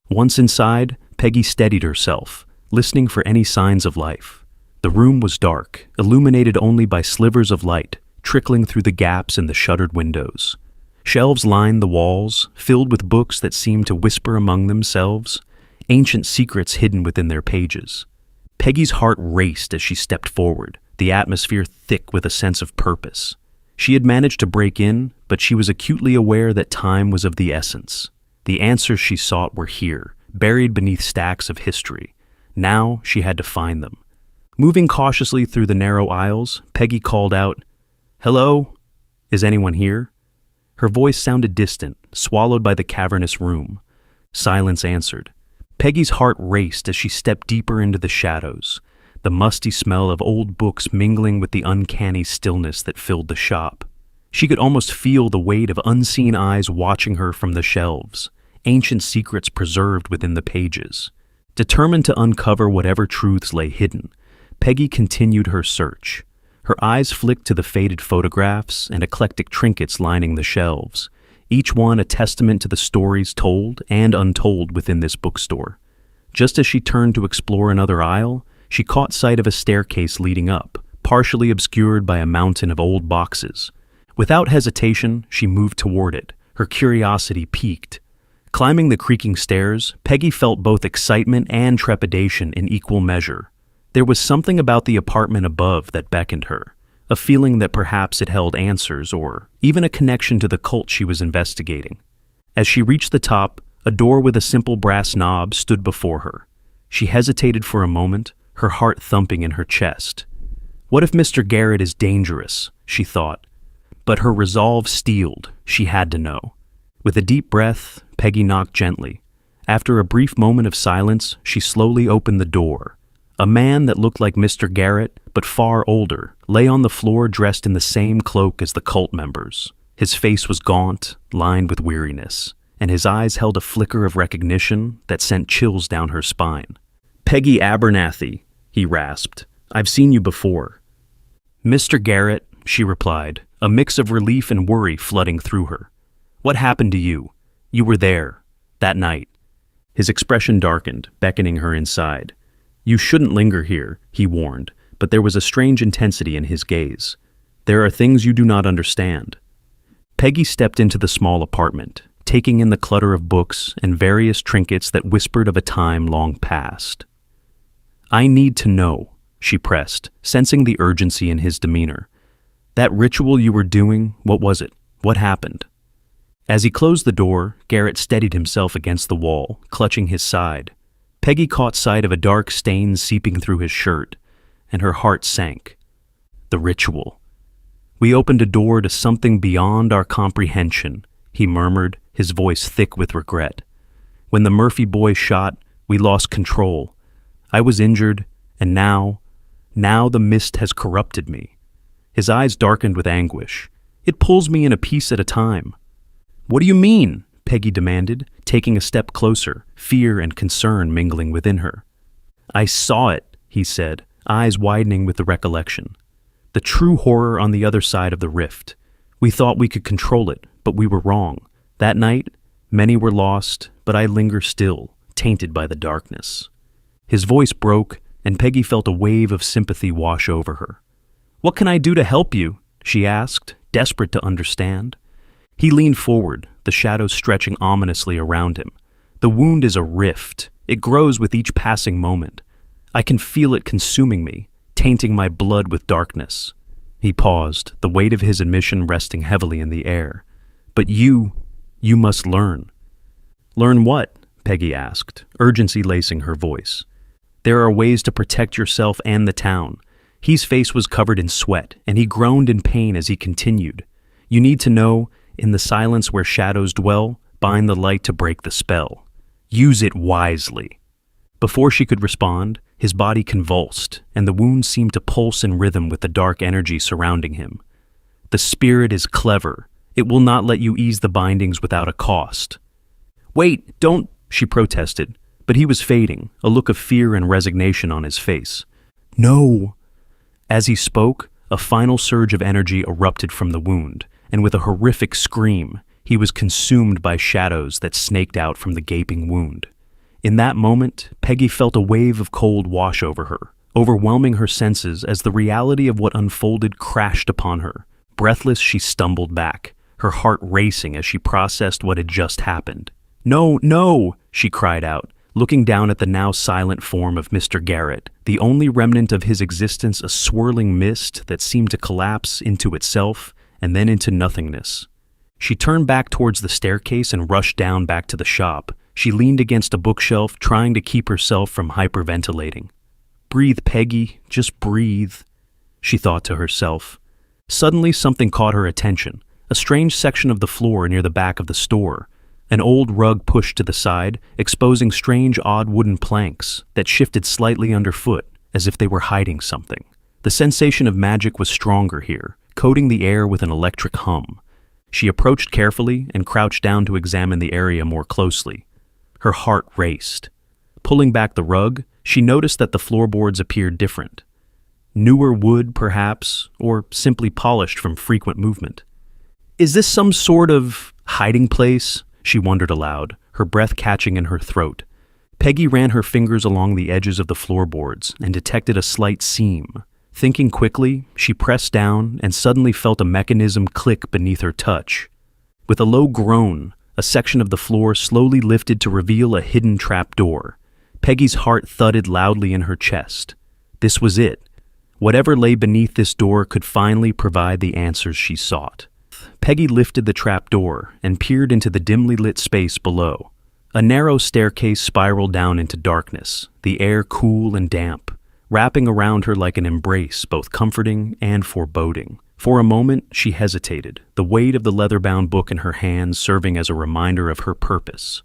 Once inside, Peggy steadied herself, listening for any signs of life. The room was dark, illuminated only by slivers of light trickling through the gaps in the shuttered windows. Shelves lined the walls, filled with books that seemed to whisper among themselves, ancient secrets hidden within their pages. Peggy's heart raced as she stepped forward, the atmosphere thick with a sense of purpose. She had managed to break in, but she was acutely aware that time was of the essence. The answers she sought were here, buried beneath stacks of history. Now she had to find them. Moving cautiously through the narrow aisles, Peggy called out, "Hello? Is anyone here?" Her voice sounded distant, swallowed by the cavernous room. Silence answered. Peggy's heart raced as she stepped deeper into the shadows, the musty smell of old books mingling with the uncanny stillness that filled the shop. She could almost feel the weight of unseen eyes watching her from the shelves, ancient secrets preserved within the pages. Determined to uncover whatever truths lay hidden, Peggy continued her search. Her eyes flicked to the faded photographs and eclectic trinkets lining the shelves, each one a testament to the stories told and untold within this bookstore. Just as she turned to explore another aisle, she caught sight of a staircase leading up, partially obscured by a mountain of old boxes. Without hesitation, she moved toward it, her curiosity piqued. Climbing the creaking stairs, Peggy felt both excitement and trepidation in equal measure. There was something about the apartment above that beckoned her, a feeling that perhaps it held answers or even a connection to the cult she was investigating. As she reached the top, a door with a simple brass knob stood before her. She hesitated for a moment, her heart thumping in her chest. What if Mr. Garrett is dangerous, she thought. But her resolve steeled. She had to know. With a deep breath, Peggy knocked gently. After a brief moment of silence, she slowly opened the door. A man that looked like Mr. Garrett, but far older, lay on the floor dressed in the same cloak as the cult members. His face was gaunt, lined with weariness, and his eyes held a flicker of recognition that sent chills down her spine. "Peggy Abernathy," he rasped. "I've seen you before." "Mr. Garrett," she replied, a mix of relief and worry flooding through her. "What happened to you? You were there, that night." His expression darkened, beckoning her inside. "You shouldn't linger here," he warned, but there was a strange intensity in his gaze. "There are things you do not understand." Peggy stepped into the small apartment, taking in the clutter of books and various trinkets that whispered of a time long past. "I need to know," she pressed, sensing the urgency in his demeanor. "That ritual you were doing, what was it? What happened?" As he closed the door, Garrett steadied himself against the wall, clutching his side. Peggy caught sight of a dark stain seeping through his shirt, and her heart sank. The ritual. "We opened a door to something beyond our comprehension," he murmured, his voice thick with regret. "When the Murphy boy shot, we lost control. I was injured, and now the mist has corrupted me." His eyes darkened with anguish. "It pulls me in a piece at a time." "What do you mean?" Peggy demanded, taking a step closer, fear and concern mingling within her. "I saw it," he said, eyes widening with the recollection. "The true horror on the other side of the rift. We thought we could control it, but we were wrong. That night, many were lost, but I linger still, tainted by the darkness." His voice broke, and Peggy felt a wave of sympathy wash over her. "What can I do to help you?" she asked, desperate to understand. He leaned forward, the shadows stretching ominously around him. "The wound is a rift. It grows with each passing moment. I can feel it consuming me, tainting my blood with darkness." He paused, the weight of his admission resting heavily in the air. "But you must learn." "Learn what?" Peggy asked, urgency lacing her voice. "There are ways to protect yourself and the town." His face was covered in sweat, and he groaned in pain as he continued. "You need to know, in the silence where shadows dwell, bind the light to break the spell. Use it wisely." Before she could respond, his body convulsed, and the wound seemed to pulse in rhythm with the dark energy surrounding him. "The spirit is clever. It will not let you ease the bindings without a cost." "Wait, don't," she protested, but he was fading, a look of fear and resignation on his face. "No." As he spoke, a final surge of energy erupted from the wound, and with a horrific scream, he was consumed by shadows that snaked out from the gaping wound. In that moment, Peggy felt a wave of cold wash over her, overwhelming her senses as the reality of what unfolded crashed upon her. Breathless, she stumbled back, her heart racing as she processed what had just happened. "No, no!" she cried out, looking down at the now silent form of Mr. Garrett, the only remnant of his existence a swirling mist that seemed to collapse into itself and then into nothingness. She turned back towards the staircase and rushed down back to the shop. She leaned against a bookshelf, trying to keep herself from hyperventilating. "Breathe, Peggy, just breathe," she thought to herself. Suddenly, something caught her attention, a strange section of the floor near the back of the store. An old rug pushed to the side, exposing strange, odd wooden planks that shifted slightly underfoot, as if they were hiding something. The sensation of magic was stronger here, coating the air with an electric hum. She approached carefully and crouched down to examine the area more closely. Her heart raced. Pulling back the rug, she noticed that the floorboards appeared different. Newer wood, perhaps, or simply polished from frequent movement. "Is this some sort of hiding place?" she wondered aloud, her breath catching in her throat. Peggy ran her fingers along the edges of the floorboards and detected a slight seam. Thinking quickly, she pressed down and suddenly felt a mechanism click beneath her touch. With a low groan, a section of the floor slowly lifted to reveal a hidden trapdoor. Peggy's heart thudded loudly in her chest. This was it. Whatever lay beneath this door could finally provide the answers she sought. Peggy lifted the trapdoor and peered into the dimly lit space below. A narrow staircase spiraled down into darkness, the air cool and damp, wrapping around her like an embrace, both comforting and foreboding. For a moment, she hesitated, the weight of the leather-bound book in her hands serving as a reminder of her purpose.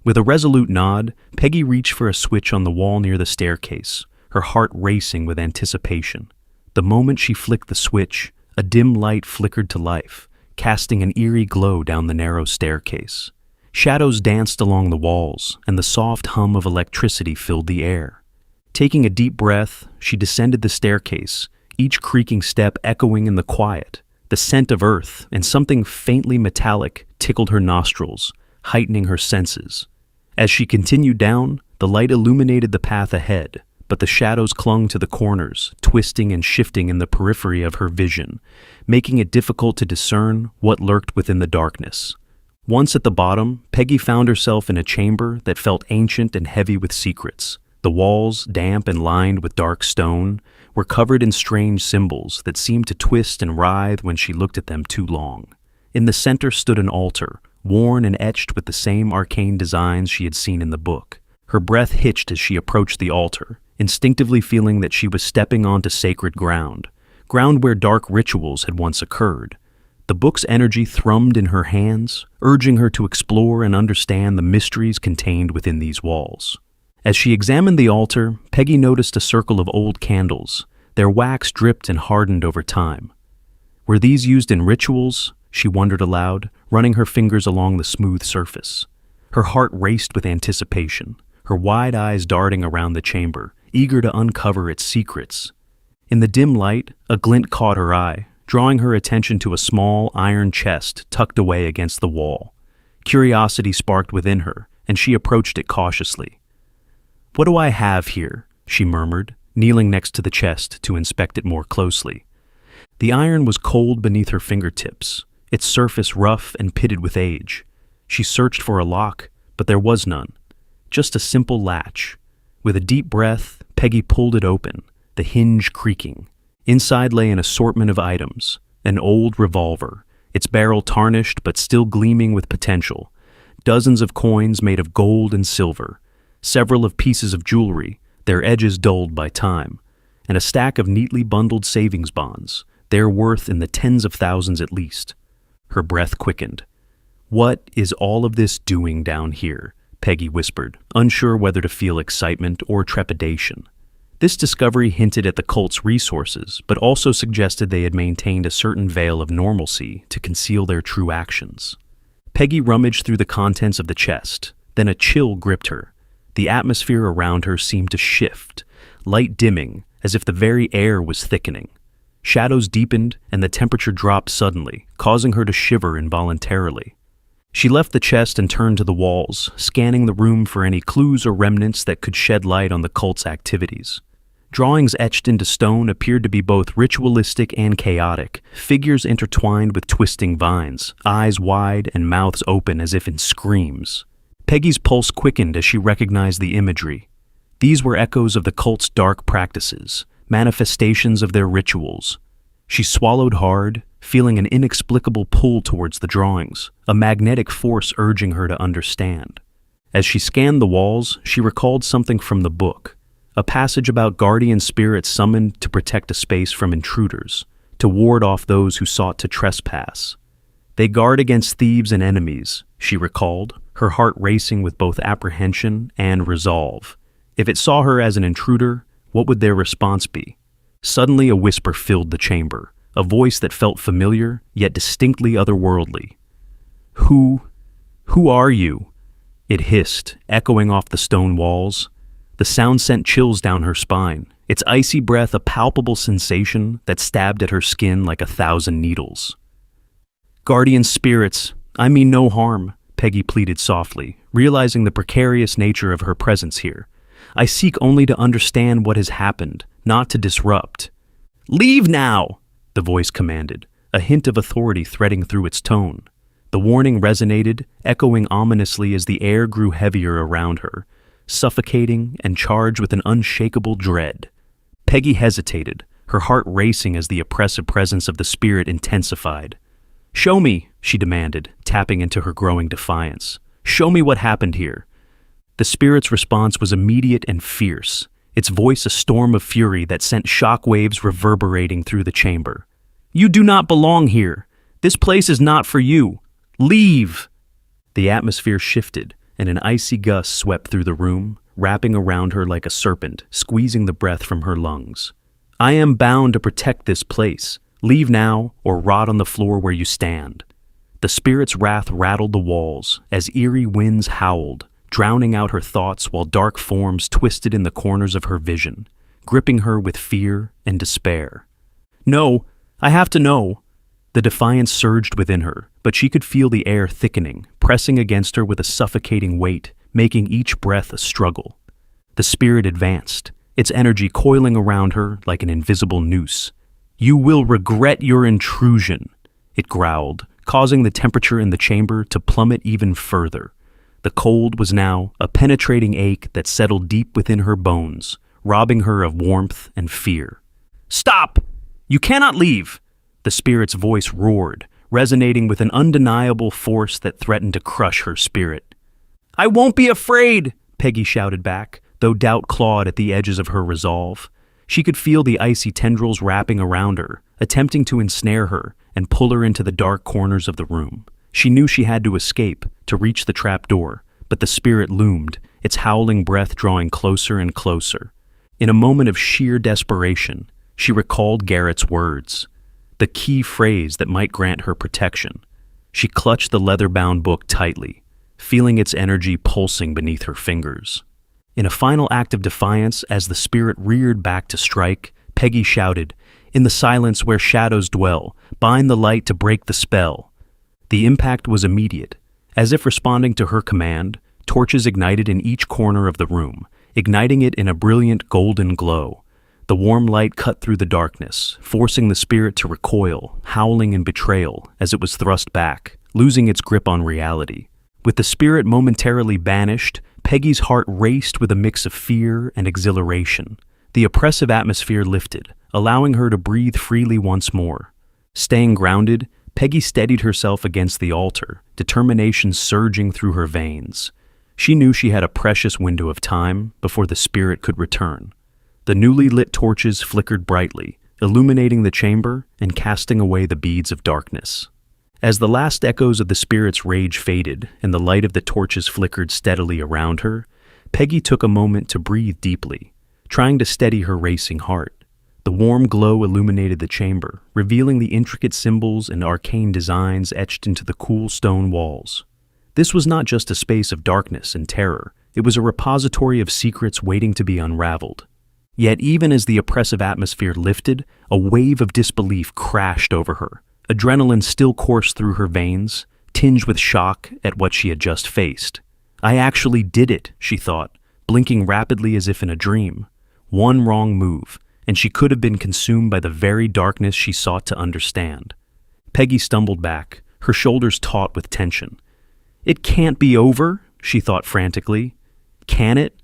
With a resolute nod, Peggy reached for a switch on the wall near the staircase, her heart racing with anticipation. The moment she flicked the switch, a dim light flickered to life, casting an eerie glow down the narrow staircase. Shadows danced along the walls, and the soft hum of electricity filled the air. Taking a deep breath, she descended the staircase, each creaking step echoing in the quiet. The scent of earth and something faintly metallic tickled her nostrils, heightening her senses. As she continued down, the light illuminated the path ahead, but the shadows clung to the corners, twisting and shifting in the periphery of her vision, making it difficult to discern what lurked within the darkness. Once at the bottom, Peggy found herself in a chamber that felt ancient and heavy with secrets. The walls, damp and lined with dark stone, were covered in strange symbols that seemed to twist and writhe when she looked at them too long. In the center stood an altar, worn and etched with the same arcane designs she had seen in the book. Her breath hitched as she approached the altar, instinctively feeling that she was stepping onto sacred ground where dark rituals had once occurred. The book's energy thrummed in her hands, urging her to explore and understand the mysteries contained within these walls. As she examined the altar, Peggy noticed a circle of old candles. Their wax dripped and hardened over time. Were these used in rituals? She wondered aloud, running her fingers along the smooth surface. Her heart raced with anticipation, her wide eyes darting around the chamber, eager to uncover its secrets. In the dim light, a glint caught her eye, drawing her attention to a small iron chest tucked away against the wall. Curiosity sparked within her, and she approached it cautiously. "What do I have here?" she murmured, kneeling next to the chest to inspect it more closely. The iron was cold beneath her fingertips, its surface rough and pitted with age. She searched for a lock, but there was none. Just a simple latch. With a deep breath, Peggy pulled it open, the hinge creaking. Inside lay an assortment of items, an old revolver, its barrel tarnished but still gleaming with potential, dozens of coins made of gold and silver, several of pieces of jewelry, their edges dulled by time, and a stack of neatly bundled savings bonds, their worth in the tens of thousands at least. Her breath quickened. "What is all of this doing down here?" Peggy whispered, unsure whether to feel excitement or trepidation. This discovery hinted at the cult's resources, but also suggested they had maintained a certain veil of normalcy to conceal their true actions. Peggy rummaged through the contents of the chest, then a chill gripped her. The atmosphere around her seemed to shift, light dimming, as if the very air was thickening. Shadows deepened, and the temperature dropped suddenly, causing her to shiver involuntarily. She left the chest and turned to the walls, scanning the room for any clues or remnants that could shed light on the cult's activities. Drawings etched into stone appeared to be both ritualistic and chaotic, figures intertwined with twisting vines, eyes wide and mouths open as if in screams. Peggy's pulse quickened as she recognized the imagery. These were echoes of the cult's dark practices, manifestations of their rituals. She swallowed hard, feeling an inexplicable pull towards the drawings, a magnetic force urging her to understand. As she scanned the walls, she recalled something from the book, a passage about guardian spirits summoned to protect a space from intruders, to ward off those who sought to trespass. They guard against thieves and enemies, she recalled, her heart racing with both apprehension and resolve. If it saw her as an intruder, what would their response be? Suddenly a whisper filled the chamber, a voice that felt familiar, yet distinctly otherworldly. Who are you?" It hissed, echoing off the stone walls. The sound sent chills down her spine, its icy breath a palpable sensation that stabbed at her skin like 1,000 needles. "Guardian spirits, I mean no harm," Peggy pleaded softly, realizing the precarious nature of her presence here. "I seek only to understand what has happened, not to disrupt." "Leave now!" the voice commanded, a hint of authority threading through its tone. The warning resonated, echoing ominously as the air grew heavier around her, suffocating and charged with an unshakable dread. Peggy hesitated, her heart racing as the oppressive presence of the spirit intensified. "Show me," she demanded, tapping into her growing defiance. "Show me what happened here." The spirit's response was immediate and fierce, its voice a storm of fury that sent shockwaves reverberating through the chamber. "You do not belong here. This place is not for you. Leave!" The atmosphere shifted, and an icy gust swept through the room, wrapping around her like a serpent, squeezing the breath from her lungs. "I am bound to protect this place. Leave now, or rot on the floor where you stand." The spirit's wrath rattled the walls, as eerie winds howled, drowning out her thoughts while dark forms twisted in the corners of her vision, gripping her with fear and despair. "No, I have to know." The defiance surged within her, but she could feel the air thickening, pressing against her with a suffocating weight, making each breath a struggle. The spirit advanced, its energy coiling around her like an invisible noose. "You will regret your intrusion," it growled, causing the temperature in the chamber to plummet even further. The cold was now a penetrating ache that settled deep within her bones, robbing her of warmth and fear. "Stop! You cannot leave!" The spirit's voice roared, resonating with an undeniable force that threatened to crush her spirit. "I won't be afraid!" Peggy shouted back, though doubt clawed at the edges of her resolve. She could feel the icy tendrils wrapping around her, attempting to ensnare her and pull her into the dark corners of the room. She knew she had to escape, to reach the trap door, but the spirit loomed, its howling breath drawing closer and closer. In a moment of sheer desperation, she recalled Garrett's words, the key phrase that might grant her protection. She clutched the leather-bound book tightly, feeling its energy pulsing beneath her fingers. In a final act of defiance, as the spirit reared back to strike, Peggy shouted, "In the silence where shadows dwell, bind the light to break the spell." The impact was immediate. As if responding to her command, torches ignited in each corner of the room, igniting it in a brilliant golden glow. The warm light cut through the darkness, forcing the spirit to recoil, howling in betrayal as it was thrust back, losing its grip on reality. With the spirit momentarily banished, Peggy's heart raced with a mix of fear and exhilaration. The oppressive atmosphere lifted, allowing her to breathe freely once more. Staying grounded, Peggy steadied herself against the altar, determination surging through her veins. She knew she had a precious window of time before the spirit could return. The newly lit torches flickered brightly, illuminating the chamber and casting away the beads of darkness. As the last echoes of the spirit's rage faded and the light of the torches flickered steadily around her, Peggy took a moment to breathe deeply, trying to steady her racing heart. The warm glow illuminated the chamber, revealing the intricate symbols and arcane designs etched into the cool stone walls. This was not just a space of darkness and terror, it was a repository of secrets waiting to be unraveled. Yet even as the oppressive atmosphere lifted, a wave of disbelief crashed over her. Adrenaline still coursed through her veins, tinged with shock at what she had just faced. I actually did it, she thought, blinking rapidly as if in a dream. One wrong move, and she could have been consumed by the very darkness she sought to understand. Peggy stumbled back, her shoulders taut with tension. It can't be over, she thought frantically. Can it?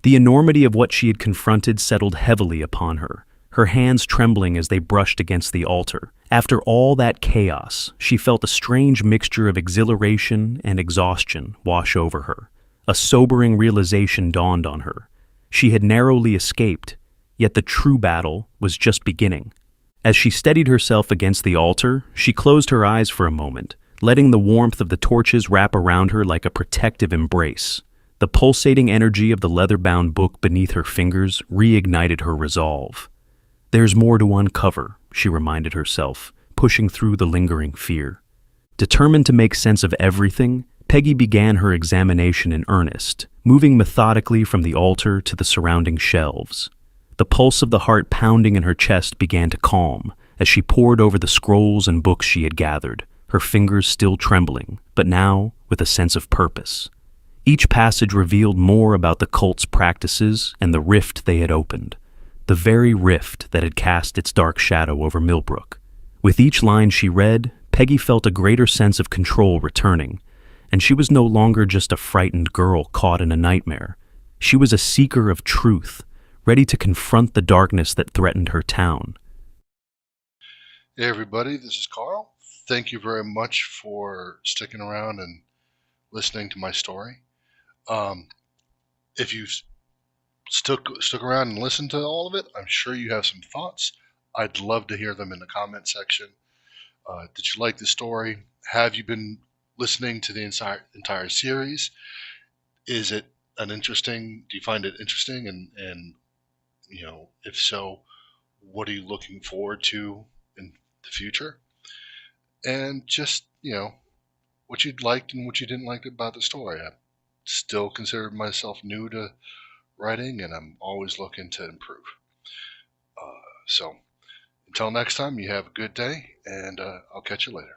The enormity of what she had confronted settled heavily upon her, her hands trembling as they brushed against the altar. After all that chaos, she felt a strange mixture of exhilaration and exhaustion wash over her. A sobering realization dawned on her. She had narrowly escaped, yet the true battle was just beginning. As she steadied herself against the altar, she closed her eyes for a moment, letting the warmth of the torches wrap around her like a protective embrace. The pulsating energy of the leather-bound book beneath her fingers reignited her resolve. There's more to uncover, she reminded herself, pushing through the lingering fear. Determined to make sense of everything, Peggy began her examination in earnest, moving methodically from the altar to the surrounding shelves. The pulse of the heart pounding in her chest began to calm as she pored over the scrolls and books she had gathered, her fingers still trembling, but now with a sense of purpose. Each passage revealed more about the cult's practices and the rift they had opened, the very rift that had cast its dark shadow over Millbrook. With each line she read, Peggy felt a greater sense of control returning, and she was no longer just a frightened girl caught in a nightmare. She was a seeker of truth, ready to confront the darkness that threatened her town. Hey everybody, this is Carl. Thank you very much for sticking around and listening to my story. If you've stuck around and listened to all of it, I'm sure you have some thoughts. I'd love to hear them in the comment section. Did you like the story? Have you been listening to the entire series? Is it do you find it interesting? And if so, what are you looking forward to in the future? And just, what you liked and what you didn't like about the story. I still consider myself new to writing, and I'm always looking to improve. So until next time, you have a good day, and I'll catch you later.